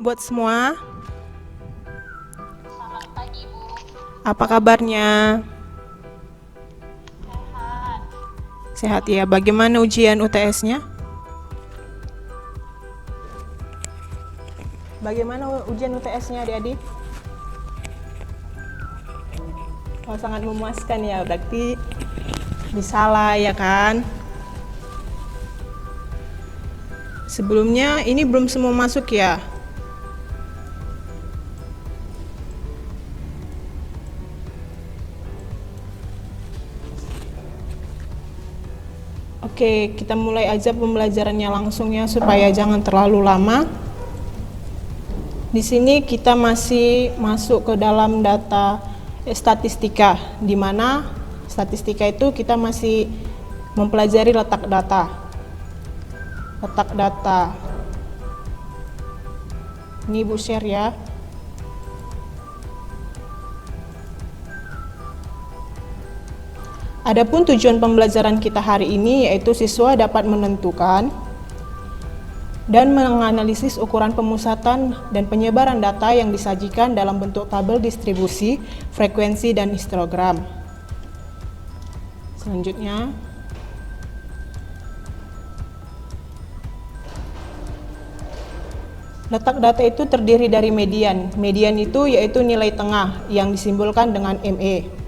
buat semua. Selamat pagi, Bu. Apa kabarnya? Sehat. Sehat ya. Bagaimana ujian UTS-nya? Bagaimana ujian UTS-nya, adik-adik? Oh, sangat memuaskan ya. Berarti bisa lah ya kan? Sebelumnya ini belum semua masuk ya. Oke, kita mulai aja pembelajarannya langsung ya supaya jangan terlalu lama. Di sini kita masih masuk ke dalam data statistika, di mana statistika itu kita masih mempelajari letak data. Letak data. Ini Ibu share ya. Adapun tujuan pembelajaran kita hari ini yaitu siswa dapat menentukan dan menganalisis ukuran pemusatan dan penyebaran data yang disajikan dalam bentuk tabel distribusi, frekuensi, dan histogram. Selanjutnya, letak data itu terdiri dari median. Median itu yaitu nilai tengah yang disimbolkan dengan ME.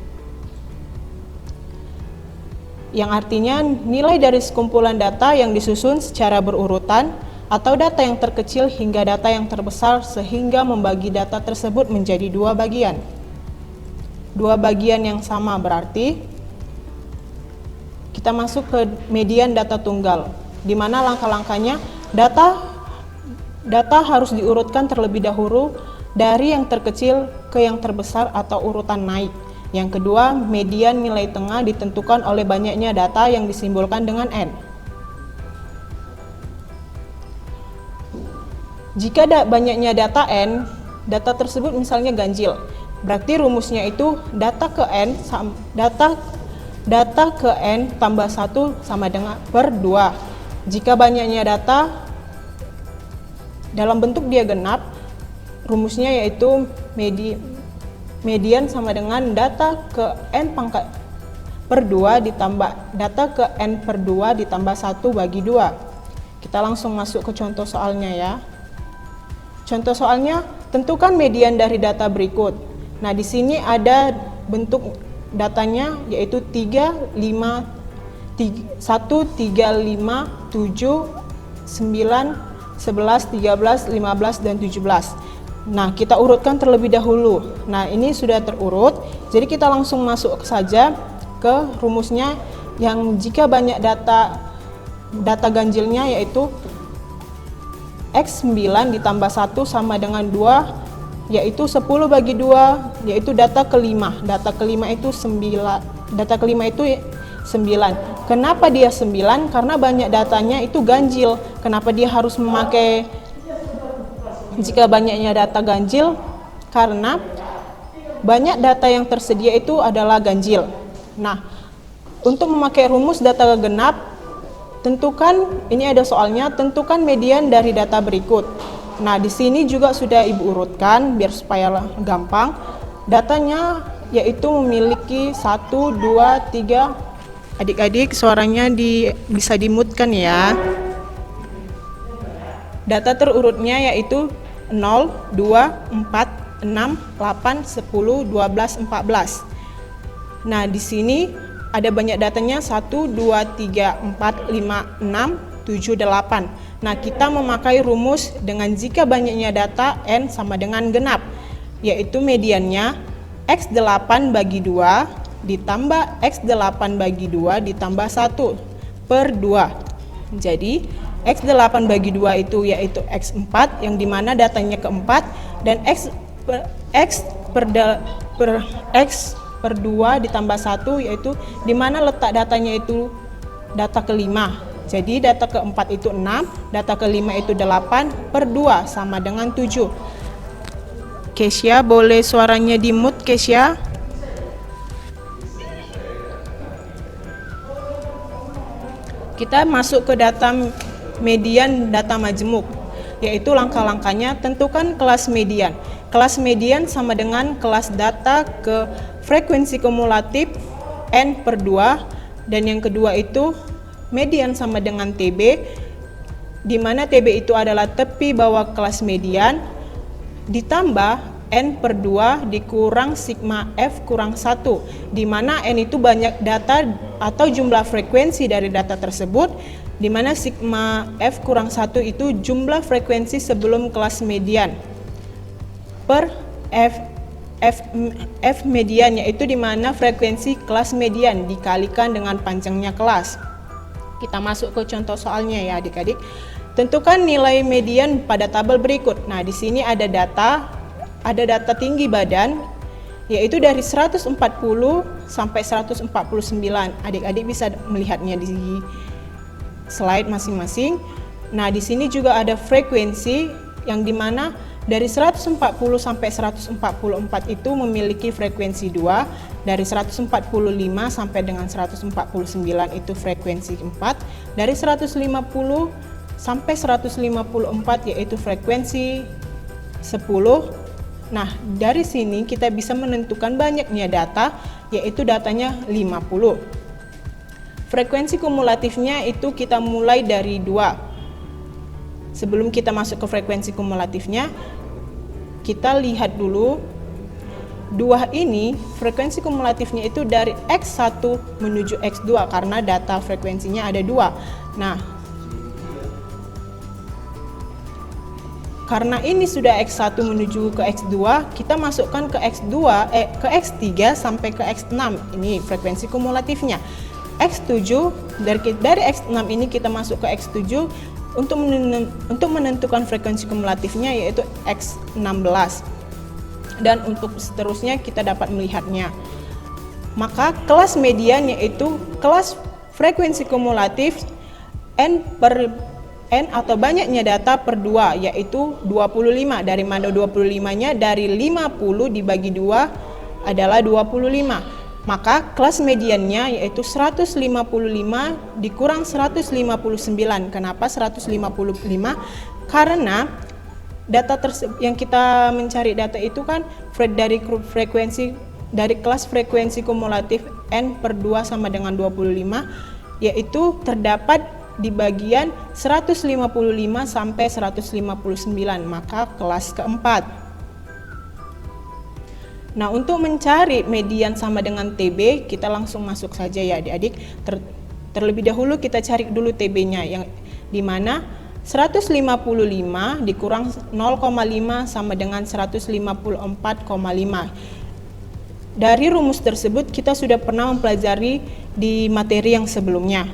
Yang artinya nilai dari sekumpulan data yang disusun secara berurutan atau data yang terkecil hingga data yang terbesar sehingga membagi data tersebut menjadi dua bagian. Dua bagian yang sama berarti kita masuk ke median data tunggal, di mana langkah-langkahnya data harus diurutkan terlebih dahulu dari yang terkecil ke yang terbesar atau urutan naik. Yang kedua, median nilai tengah ditentukan oleh banyaknya data yang disimbolkan dengan N. Jika banyaknya data N, data tersebut misalnya ganjil, berarti rumusnya itu data ke N tambah 1 sama dengan per 2. Jika banyaknya data dalam bentuk dia genap, rumusnya yaitu median sama dengan data ke N pangkat per 2 ditambah data ke N per 2 ditambah 1 bagi 2. Kita langsung masuk ke contoh soalnya ya. Contoh soalnya, tentukan median dari data berikut. Nah, di sini ada bentuk datanya yaitu 3, 5, 1, 3, 5, 7, 9, 11, 13, 15, dan 17. Nah, kita urutkan terlebih dahulu. Nah, ini sudah terurut, jadi kita langsung masuk saja ke rumusnya yang jika banyak data ganjilnya yaitu X9 ditambah 1 sama dengan 2, yaitu 10 bagi 2, yaitu data kelima. Data kelima itu 9. Kenapa dia 9? Karena banyak datanya itu ganjil. Kenapa dia harus memakai jika banyaknya data ganjil? Karena banyak data yang tersedia itu adalah ganjil. Nah, untuk memakai rumus data genap, tentukan, ini ada soalnya, tentukan median dari data berikut. Nah, di sini juga sudah Ibu urutkan biar supaya gampang. Datanya yaitu memiliki 1, 2, 3. Adik-adik suaranya bisa dimutkan ya. Data terurutnya yaitu 0, 2, 4, 6, 8, 10, 12, 14. Nah, di sini ada banyak datanya 1, 2, 3, 4, 5, 6, 7, 8. Nah, kita memakai rumus dengan jika banyaknya data N sama dengan genap, yaitu mediannya X8 bagi 2 ditambah X8 bagi 2 ditambah 1 per 2. Jadi, X8 bagi 2 itu yaitu X4 yang dimana datanya keempat dan X per 2 ditambah 1 yaitu dimana letak datanya itu data kelima. Jadi data keempat itu 6, data kelima itu 8 per 2 sama dengan 7. Kesya, boleh suaranya di-mute, Kesya? Kita masuk ke data median data majemuk. yaitu langkah-langkahnya. Tentukan kelas median. Kelas median sama dengan kelas data ke frekuensi kumulatif N/2, dan yang kedua itu median sama dengan TB, di mana TB itu adalah tepi bawah kelas median ditambah N/2 dikurang sigma F kurang 1, di mana N itu banyak data atau jumlah frekuensi dari data tersebut, di mana sigma F kurang 1 itu jumlah frekuensi sebelum kelas median per F median, yaitu di mana frekuensi kelas median dikalikan dengan panjangnya kelas. Kita masuk ke contoh soalnya ya adik-adik. Tentukan nilai median pada tabel berikut. Nah, di sini ada data tinggi badan, yaitu dari 140 sampai 149. Adik-adik bisa melihatnya di slide masing-masing. Nah, di sini juga ada frekuensi yang dimana dari 140 sampai 144 itu memiliki frekuensi 2, dari 145 sampai dengan 149 itu frekuensi 4, dari 150 sampai 154 yaitu frekuensi 10. Nah, dari sini kita bisa menentukan banyaknya data, yaitu datanya 50. Frekuensi kumulatifnya itu kita mulai dari 2. Sebelum kita masuk ke frekuensi kumulatifnya, kita lihat dulu 2 ini frekuensi kumulatifnya itu dari X1 menuju X2 karena data frekuensinya ada 2. Nah, karena ini sudah X1 menuju ke X2, kita masukkan ke ke X3 sampai ke X6. Ini frekuensi kumulatifnya. X7 dari X6 ini kita masuk ke X7 untuk menentukan frekuensi kumulatifnya yaitu X16. Dan untuk seterusnya kita dapat melihatnya. Maka kelas median yaitu kelas frekuensi kumulatif N atau banyaknya data per 2, yaitu 25. Dari mana 25-nya? Dari 50 dibagi 2 adalah 25. Maka kelas mediannya yaitu 155 dikurang 159. Kenapa 155? Karena data yang kita mencari data itu kan dari kelas frekuensi kumulatif N/2 sama dengan 25, yaitu terdapat di bagian 155 sampai 159, maka kelas keempat. Nah, untuk mencari median sama dengan TB, kita langsung masuk saja ya adik-adik. Terlebih dahulu kita cari dulu TB-nya, yang dimana 155 dikurang 0,5 sama dengan 154,5. Dari rumus tersebut kita sudah pernah mempelajari di materi yang sebelumnya.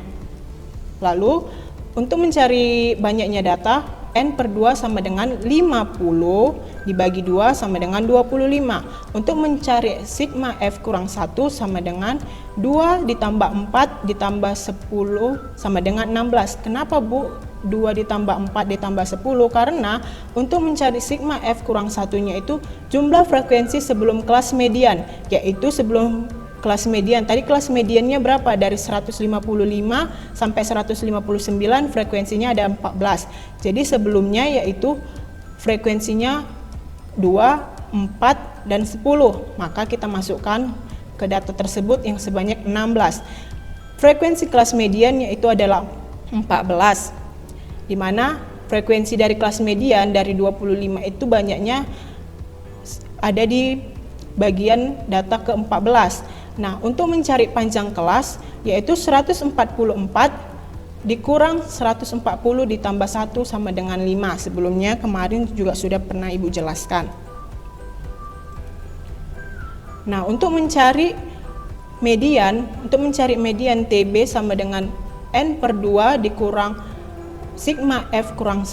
Lalu, untuk mencari banyaknya data, N/2 sama dengan 50 dibagi 2 sama dengan 25. Untuk mencari sigma F kurang 1 sama dengan 2 ditambah 4 ditambah 10 sama dengan 16. Kenapa Bu? 2 ditambah 4 ditambah 10? Karena untuk mencari sigma F kurang 1-nya itu jumlah frekuensi sebelum kelas median, yaitu sebelum kelas median. Tadi kelas mediannya berapa? Dari 155 sampai 159 frekuensinya ada 14. Jadi sebelumnya yaitu frekuensinya 2, 4, dan 10. Maka kita masukkan ke data tersebut yang sebanyak 16. Frekuensi kelas median yaitu adalah 14. Di mana frekuensi dari kelas median dari 25 itu banyaknya ada di bagian data ke-14. Nah, untuk mencari panjang kelas yaitu 144 dikurang 140 ditambah 1 sama dengan 5. Sebelumnya kemarin juga sudah pernah Ibu jelaskan. Nah, untuk mencari median TB sama dengan N/2 dikurang sigma F kurang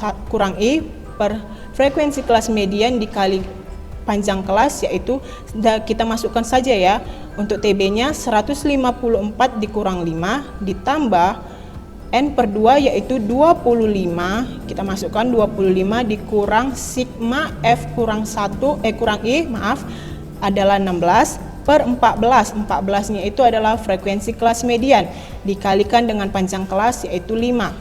I per frekuensi kelas median dikali panjang kelas, yaitu kita masukkan saja ya. Untuk TB-nya 154 dikurang 5 ditambah N/2 yaitu 25. Kita masukkan 25 dikurang sigma F kurang I adalah 16 per 14. 14-nya itu adalah frekuensi kelas median dikalikan dengan panjang kelas yaitu 5.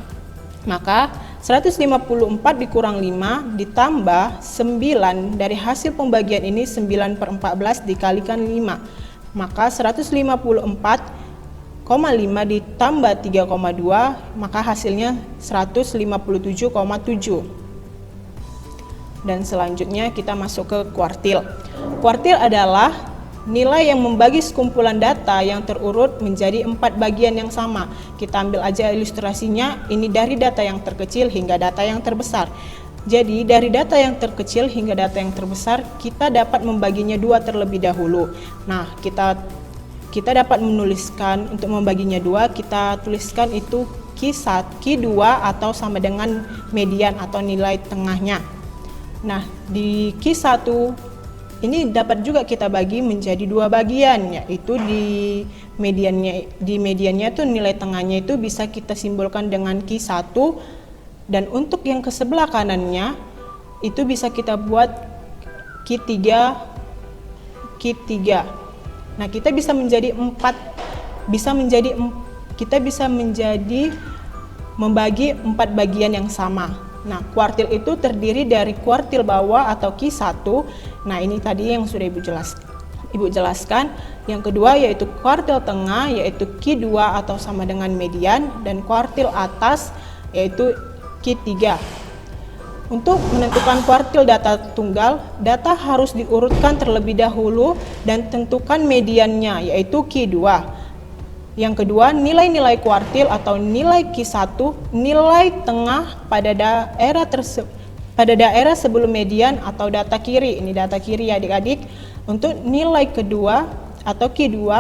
Maka 154 dikurang 5 ditambah 9, dari hasil pembagian ini 9/14 dikalikan 5. Maka 154,5 ditambah 3,2, maka hasilnya 157,7. Dan selanjutnya kita masuk ke kuartil. Kuartil adalah nilai yang membagi sekumpulan data yang terurut menjadi 4 bagian yang sama. Kita ambil aja ilustrasinya, ini dari data yang terkecil hingga data yang terbesar. Jadi dari data yang terkecil hingga data yang terbesar, kita dapat membaginya 2 terlebih dahulu. Nah, kita dapat menuliskan, untuk membaginya 2, kita tuliskan itu Q1, Q2 atau sama dengan median atau nilai tengahnya. Nah, di Q1 ini dapat juga kita bagi menjadi 2 bagian, yaitu di mediannya itu nilai tengahnya itu bisa kita simbolkan dengan Q1, dan untuk yang ke sebelah kanannya itu bisa kita buat Q3. Nah, kita bisa menjadi membagi 4 bagian yang sama. Nah, kuartil itu terdiri dari kuartil bawah atau Q1. Nah, ini tadi yang sudah Ibu jelaskan. Yang kedua yaitu kuartil tengah, yaitu Q2 atau sama dengan median, dan kuartil atas yaitu Q3. Untuk menentukan kuartil data tunggal, data harus diurutkan terlebih dahulu dan tentukan mediannya yaitu Q2. Yang kedua, nilai-nilai kuartil atau nilai Q1, nilai tengah pada daerah sebelum median atau data kiri. Ini data kiri ya adik-adik. Untuk nilai kedua atau Q2,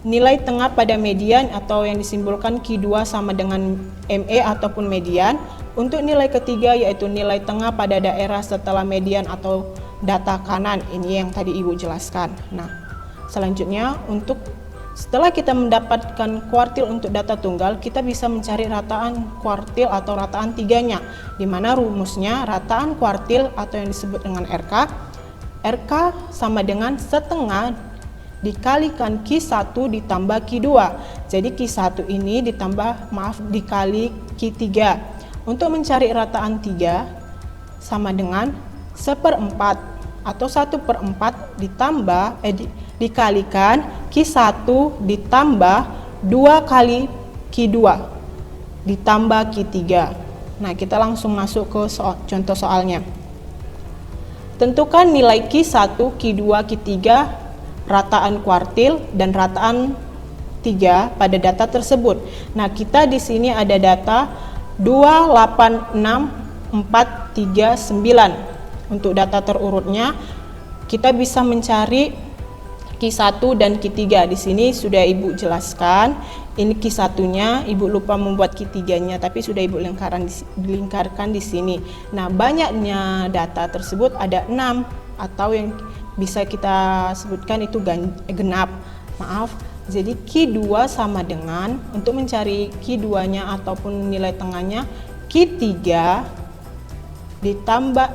nilai tengah pada median atau yang disimbolkan Q2 sama dengan ME ataupun median. Untuk nilai ketiga yaitu nilai tengah pada daerah setelah median atau data kanan. Ini yang tadi Ibu jelaskan. Nah, selanjutnya setelah kita mendapatkan kuartil untuk data tunggal, kita bisa mencari rataan kuartil atau rataan tiganya, di mana rumusnya rataan kuartil atau yang disebut dengan RK. RK sama dengan setengah dikalikan Q1 ditambah Q2. Jadi Q1 ini dikali Q3. Untuk mencari rataan 3 sama dengan 1/4 atau 1/4 dikalikan Q1 ditambah 2 kali Q2 ditambah Q3. Nah, kita langsung masuk ke contoh soalnya. Tentukan nilai Q1, Q2, Q3, rataan kuartil dan rataan 3 pada data tersebut. Nah, kita di sini ada data 2, 8, 6, 4, 3, 9. Untuk data terurutnya, kita bisa mencari Q1 dan Q3. Di sini sudah Ibu jelaskan. Ini Q1-nya, Ibu lupa membuat Q3-nya, tapi sudah Ibu lingkarkan di sini. Nah, banyaknya data tersebut ada 6 atau yang bisa kita sebutkan itu genap. Maaf. Jadi Q2 sama dengan, untuk mencari Q2-nya ataupun nilai tengahnya, Q3 ditambah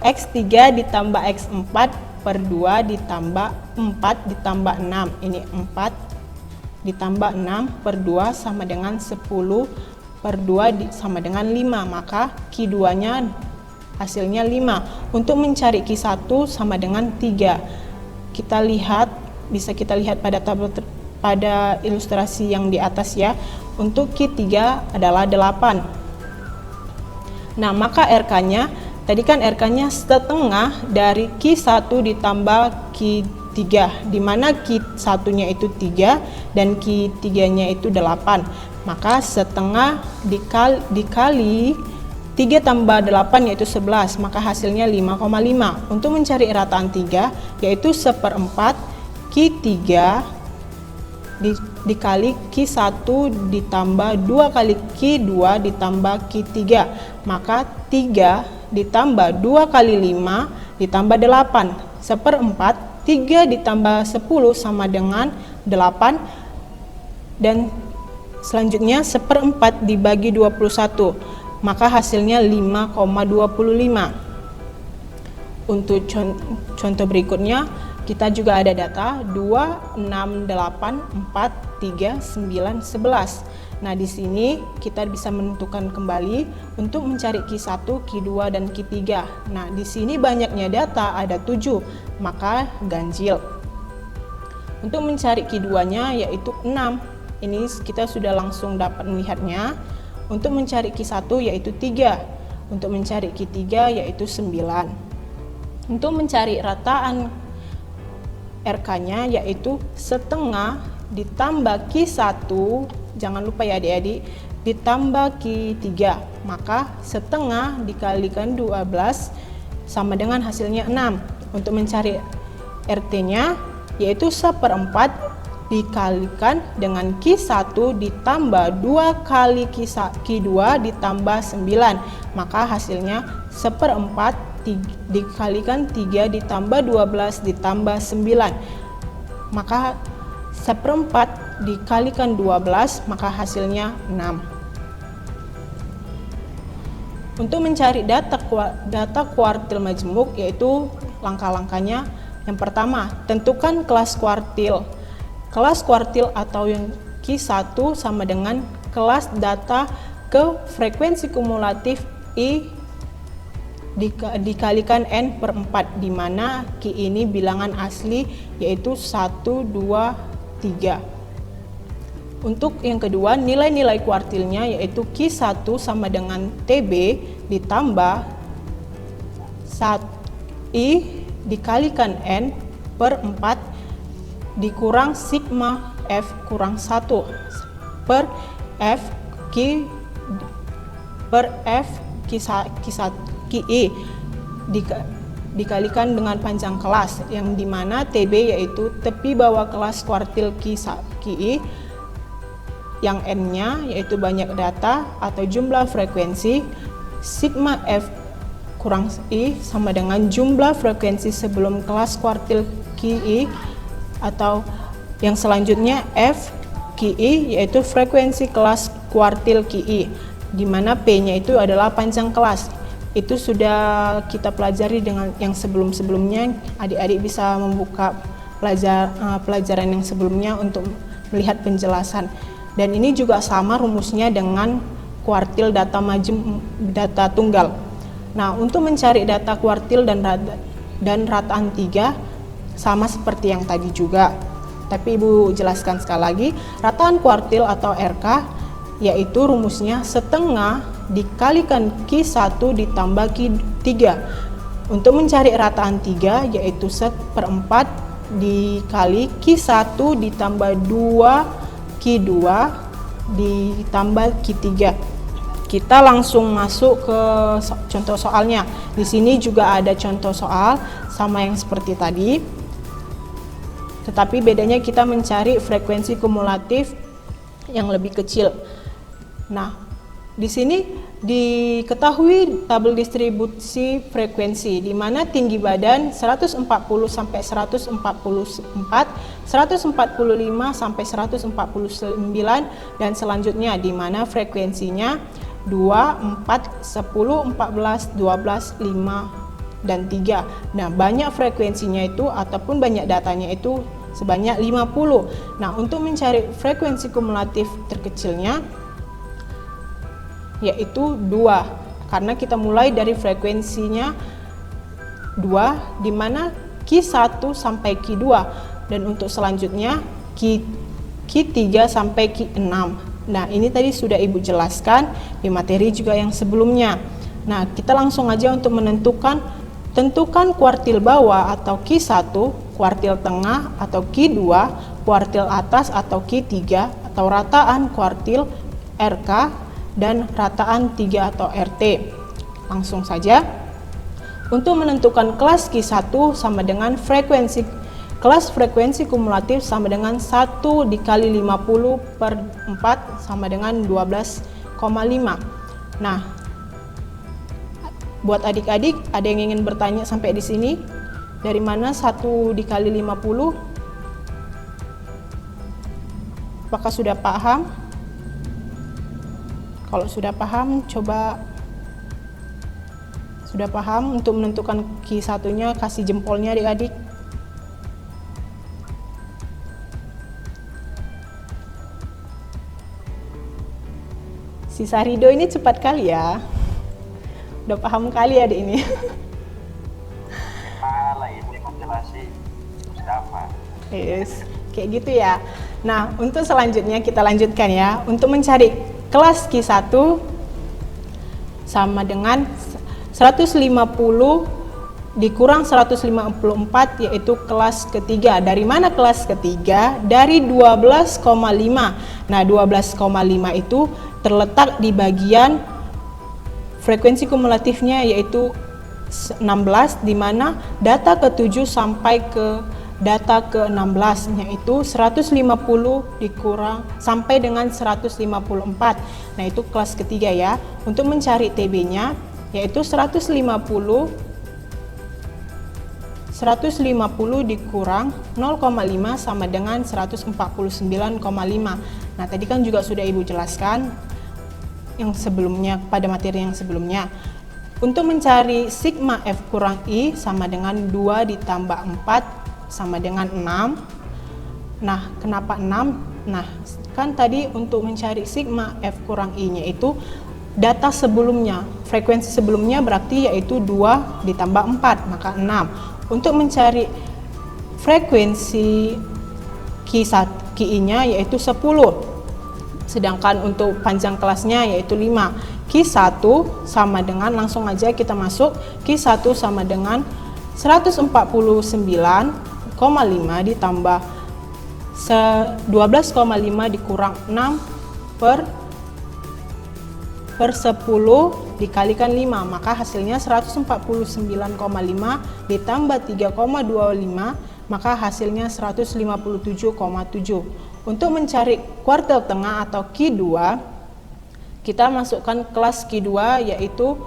X3 ditambah X4 per 2 ditambah 4 ditambah 6. Ini 4 ditambah 6 per 2 sama dengan 10 per 2 sama dengan 5. Maka Q2-nya hasilnya 5. Untuk mencari Q1 sama dengan 3. Bisa kita lihat pada tabel pada ilustrasi yang di atas ya. Untuk Q3 adalah 8. Nah, maka RK-nya tadi kan RK-nya setengah dari Q1 ditambah Q3, di mana Q1-nya itu 3 dan Q3-nya itu 8. Maka setengah dikali 3 tambah 8 yaitu 11, maka hasilnya 5,5. Untuk mencari rataan 3 yaitu 1/4 Q3 dikali Q1 ditambah 2 kali Q2 ditambah Q3, maka 3 ditambah 2 kali 5 ditambah 8, 1/4, 3 ditambah 10 sama dengan 8, dan selanjutnya 1/4 dibagi 21, maka hasilnya 5,25. Untuk contoh berikutnya, kita juga ada data 2, 6, 8, 4, 3, 9, 11. Nah, di sini kita bisa menentukan kembali untuk mencari Q1, Q2, dan Q3. Nah, di sini banyaknya data ada 7, maka ganjil. Untuk mencari Q2-nya yaitu 6. Ini kita sudah langsung dapat melihatnya. Untuk mencari Q1 yaitu 3. Untuk mencari Q3 yaitu 9. Untuk mencari rataan RK-nya yaitu setengah ditambah Q1, jangan lupa ya adik-adik, ditambah Q3, maka setengah dikalikan 12 sama dengan hasilnya 6. Untuk mencari RT-nya yaitu 1/4 dikalikan dengan Q1 ditambah 2 kali Q2 ditambah 9, maka hasilnya 1/4 dikalikan 3 ditambah 12 ditambah 9, maka 1/4 dikalikan 12, maka hasilnya 6. Untuk mencari data kuartil majmuk yaitu langkah-langkahnya. Yang pertama, tentukan kelas kuartil. Kelas kuartil atau yang Q1 sama dengan kelas data ke frekuensi kumulatif I dikalikan N/4, di mana Q ini bilangan asli yaitu 1, 2, 3. Untuk yang kedua, nilai-nilai kuartilnya yaitu Q1 sama dengan TB ditambah I dikalikan N/4 dikurang sigma F kurang 1 per F QI dikalikan dengan panjang kelas, yang dimana TB yaitu tepi bawah kelas kuartil QI, yang N-nya yaitu banyak data atau jumlah frekuensi, sigma F kurang I sama dengan jumlah frekuensi sebelum kelas kuartil QI, atau yang selanjutnya F QI yaitu frekuensi kelas kuartil QI, di mana P-nya itu adalah panjang kelas. Itu sudah kita pelajari dengan yang sebelum-sebelumnya. Adik-adik bisa membuka pelajaran yang sebelumnya untuk melihat penjelasan. Dan ini juga sama rumusnya dengan kuartil data tunggal. Nah, untuk mencari data kuartil dan rataan 3 sama seperti yang tadi juga. Tapi Ibu jelaskan sekali lagi, rataan kuartil atau RK yaitu rumusnya setengah dikalikan Q1 ditambah Q3. Untuk mencari rataan 3 yaitu 1/4 dikali Q1 ditambah 2 Q2 ditambah Q3. Kita langsung masuk ke contoh soalnya. Di sini juga ada contoh soal sama yang seperti tadi. Tetapi bedanya kita mencari frekuensi kumulatif yang lebih kecil. Nah, di sini diketahui tabel distribusi frekuensi, di mana tinggi badan 140 sampai 144, 145 sampai 149, dan selanjutnya di mana frekuensinya 2, 4, 10, 14, 12, 5, dan 3. Nah, banyak frekuensinya itu ataupun banyak datanya itu sebanyak 50. Nah, untuk mencari frekuensi kumulatif terkecilnya yaitu 2, karena kita mulai dari frekuensinya 2, di mana Q1 sampai Q2, dan untuk selanjutnya Q3 sampai Q6. Nah, ini tadi sudah Ibu jelaskan di materi juga yang sebelumnya. Nah, kita langsung aja untuk tentukan kuartil bawah atau Q1, kuartil tengah atau Q2, kuartil atas atau Q3, atau rataan kuartil RK, dan rataan 3 atau RT. Langsung saja. Untuk menentukan kelas Q1 sama dengan kelas frekuensi kumulatif sama dengan 1 dikali 50/4 sama dengan 12,5. Nah, buat adik-adik, ada yang ingin bertanya sampai di sini? Dari mana 1 dikali 50? Apakah sudah paham? Kalau sudah paham, coba sudah paham untuk menentukan Q1-nya, kasih jempolnya adik-adik. Si Sarido ini cepat kali ya. Udah paham kali adik ini. Malah ini menjelaskan Mustafa. Yes, kayak gitu ya. Nah, untuk selanjutnya kita lanjutkan ya. Untuk mencari kelas Q1 sama dengan 150 dikurang 154, yaitu kelas ketiga. Dari mana kelas ketiga? Dari 12,5. Nah, 12,5 itu terletak di bagian frekuensi kumulatifnya, yaitu 16, di mana data ke-7 sampai ke data ke-16, yaitu 150 dikurang sampai dengan 154. Nah, itu kelas ketiga ya. Untuk mencari TB-nya, yaitu 150 dikurang 0,5 sama dengan 149,5. Nah, tadi kan juga sudah Ibu jelaskan yang sebelumnya, pada materi yang sebelumnya. Untuk mencari sigma F kurang I sama dengan 2 ditambah 4 sama dengan 6. Nah, kenapa 6? Nah, kan tadi untuk mencari sigma F kurang I-nya itu data sebelumnya, frekuensi sebelumnya berarti yaitu 2 ditambah 4, maka 6. Untuk mencari frekuensi Ki-nya yaitu 10. Sedangkan untuk panjang kelasnya yaitu 5. Q1 sama dengan, langsung aja kita masuk, Q1 sama dengan 149,5 ditambah 12,5 dikurang 6 per 10 dikalikan 5, maka hasilnya 149,5 ditambah 3,25, maka hasilnya 157,7. Untuk mencari kuartil tengah atau Q2, kita masukkan kelas Q2 yaitu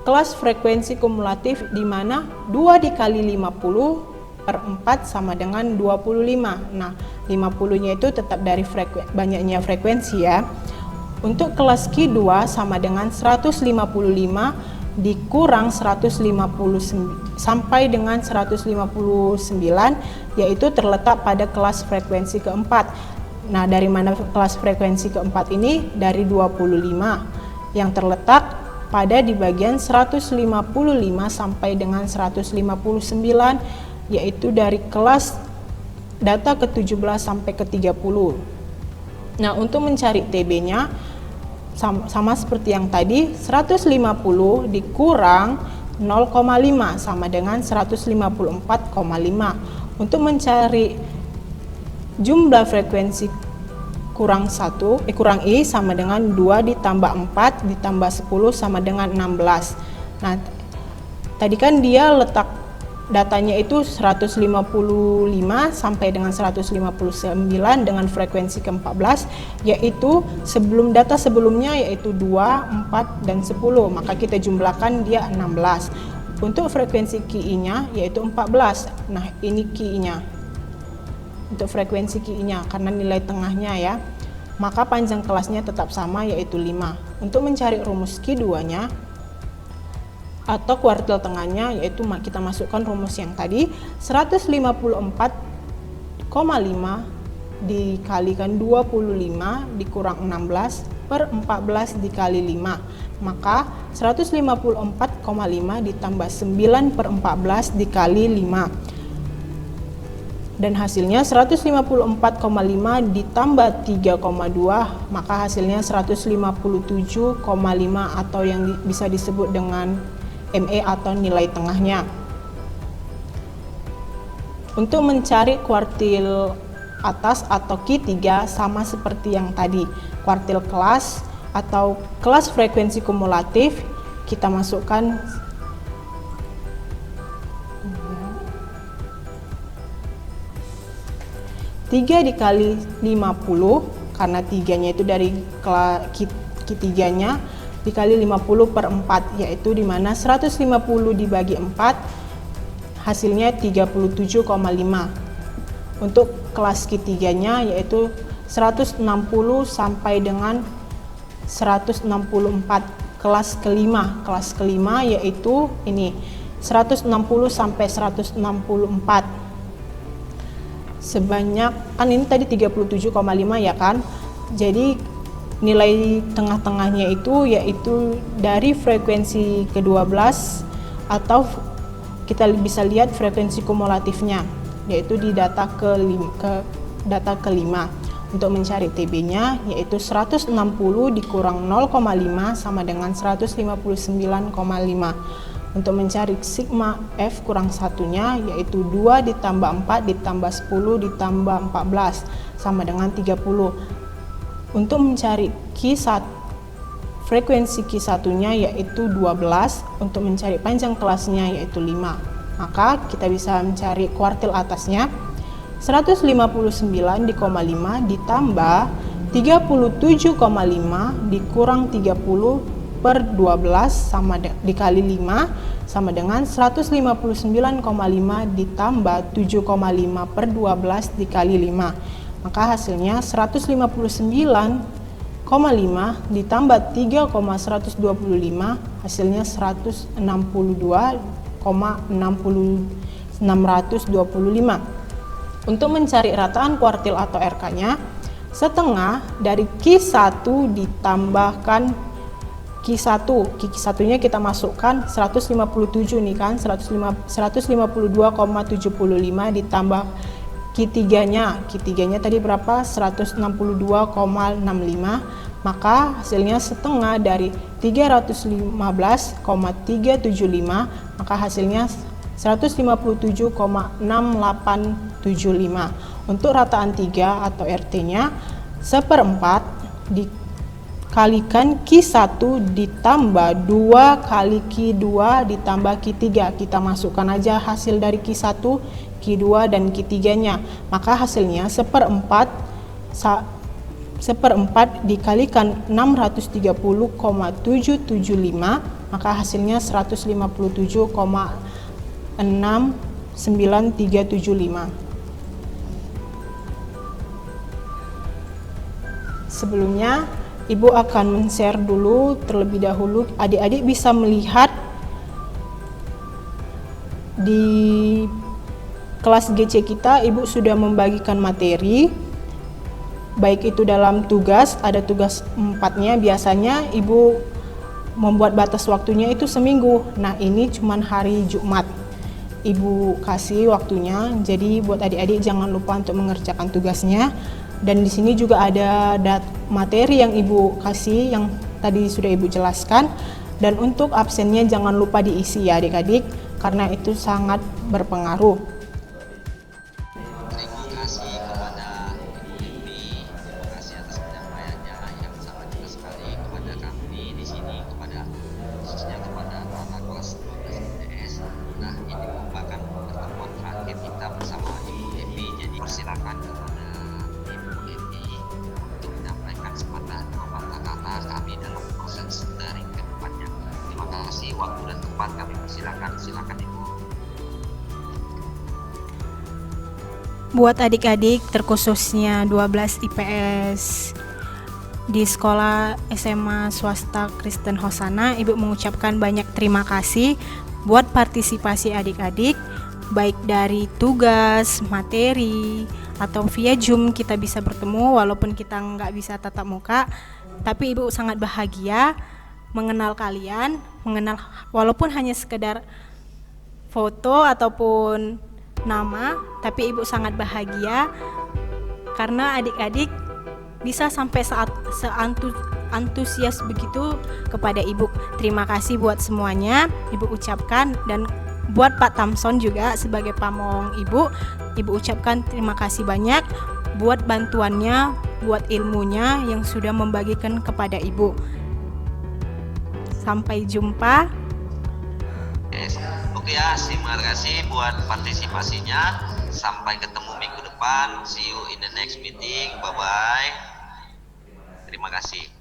kelas frekuensi kumulatif, di mana 2 dikali 50 per 4 sama dengan 25. Nah, 50-nya itu tetap dari banyaknya frekuensi ya. Untuk kelas Q2 sama dengan 155 dikurang 159 sampai dengan 159, yaitu terletak pada kelas frekuensi keempat. Nah, dari mana kelas frekuensi keempat ini? Dari 25 yang terletak pada di bagian 155 sampai dengan 159, yaitu dari kelas data ke-17 sampai ke-30. Nah, untuk mencari TB-nya sama seperti yang tadi, 150 dikurang 0,5 sama dengan 154,5. Untuk mencari jumlah frekuensi kurang I sama dengan 2 ditambah 4 ditambah 10 sama dengan 16. Nah, tadi kan dia letak datanya itu 155 sampai dengan 159 dengan frekuensi ke-14, yaitu data sebelumnya yaitu 2, 4, dan 10, maka kita jumlahkan dia 16. Untuk frekuensi Ki-nya yaitu 14. Nah, ini Ki-nya. Untuk frekuensi Ki-nya karena nilai tengahnya ya. Maka panjang kelasnya tetap sama yaitu 5. Untuk mencari rumus Q2-nya atau kuartil tengahnya, yaitu kita masukkan rumus yang tadi, 154,5 dikalikan 25 dikurang 16 per 14 dikali 5, maka 154,5 ditambah 9 per 14 dikali 5, dan hasilnya 154,5 ditambah 3,2, maka hasilnya 157,5 atau yang bisa disebut dengan ME atau nilai tengahnya. Untuk mencari kuartil atas atau Q3 sama seperti yang tadi, kuartil kelas atau kelas frekuensi kumulatif, kita masukkan 3 dikali 50, karena 3-nya itu dari Q3-nya, dikali 50 per 4, yaitu dimana 150 dibagi 4 hasilnya 37,5. Untuk kelas Q3-nya yaitu 160 sampai dengan 164, kelas kelima yaitu ini 160 sampai 164. Sebanyak, kan ini tadi 37,5 ya kan, jadi nilai tengah-tengahnya itu yaitu dari frekuensi ke-12 atau kita bisa lihat frekuensi kumulatifnya yaitu di data kelima. Untuk mencari TB-nya yaitu 160 dikurang 0,5 sama dengan 159,5. Untuk mencari sigma F kurang satunya yaitu 2 ditambah 4 ditambah 10 ditambah 14 sama dengan 30. Untuk mencari frekuensi Q1-nya yaitu 12, untuk mencari panjang kelasnya yaitu 5. Maka kita bisa mencari kuartil atasnya 159,5 ditambah 37,5 dikurang 30 per 12 dikali 5 sama dengan 159,5 ditambah 7,5 per 12 dikali 5. Maka hasilnya 159,5 ditambah 3,125 hasilnya 162,625. Untuk mencari rataan kuartil atau RK-nya, setengah dari Q1 ditambahkan Q1. Q1-nya kita masukkan 157 nih kan, 152,75 ditambah Q3-nya. Q3-nya tadi berapa? 162,65. Maka hasilnya setengah dari 315,375, maka hasilnya 157,6875. Untuk rataan 3 atau RT-nya 1/4 dikalikan Q1 ditambah 2 kali Q2 ditambah Q3. Kita masukkan aja hasil dari Q1, Q2 dan Q3-nya. Maka hasilnya 1/4 dikalikan 630,775, maka hasilnya 157,69375. Sebelumnya Ibu akan men-share dulu terlebih dahulu, adik-adik bisa melihat di kelas GC kita Ibu sudah membagikan materi, baik itu dalam tugas, ada tugas 4-nya, biasanya Ibu membuat batas waktunya itu seminggu. Nah ini cuman hari Jumat Ibu kasih waktunya, jadi buat adik-adik jangan lupa untuk mengerjakan tugasnya. Dan di sini juga ada materi yang Ibu kasih yang tadi sudah Ibu jelaskan. Dan untuk absennya jangan lupa diisi ya adik-adik, karena itu sangat berpengaruh. Terima kasih kepada Ibu Evi, terima kasih atas penyampaiannya yang sangat jelas sekali kepada kami di sini, khususnya kepada anak kelas 12 IPS. Nah, ini merupakan pertemuan terakhir kita bersama Ibu Evi, jadi persilakan kepada Ibu Evi untuk menyampaikan sepatah dua patah kata kami dalam proses daring ke depannya. Terima kasih, waktu dan tempat kami persilakan. Silakan Ibu. Buat adik-adik terkhususnya 12 IPS di sekolah SMA swasta Kristen Hosana, Ibu mengucapkan banyak terima kasih buat partisipasi adik-adik, baik dari tugas, materi, atau via Zoom kita bisa bertemu walaupun kita nggak bisa tatap muka, tapi Ibu sangat bahagia mengenal kalian, walaupun hanya sekedar foto ataupun nama, tapi Ibu sangat bahagia karena adik-adik bisa sampai antusias begitu kepada Ibu. Terima kasih buat semuanya Ibu ucapkan, dan buat Pak Tamson juga sebagai pamong Ibu ucapkan terima kasih banyak buat bantuannya, buat ilmunya yang sudah membagikan kepada Ibu. Sampai jumpa. Oke ya, terima kasih buat partisipasinya. Sampai ketemu minggu depan. See you in the next meeting. Bye bye. Terima kasih.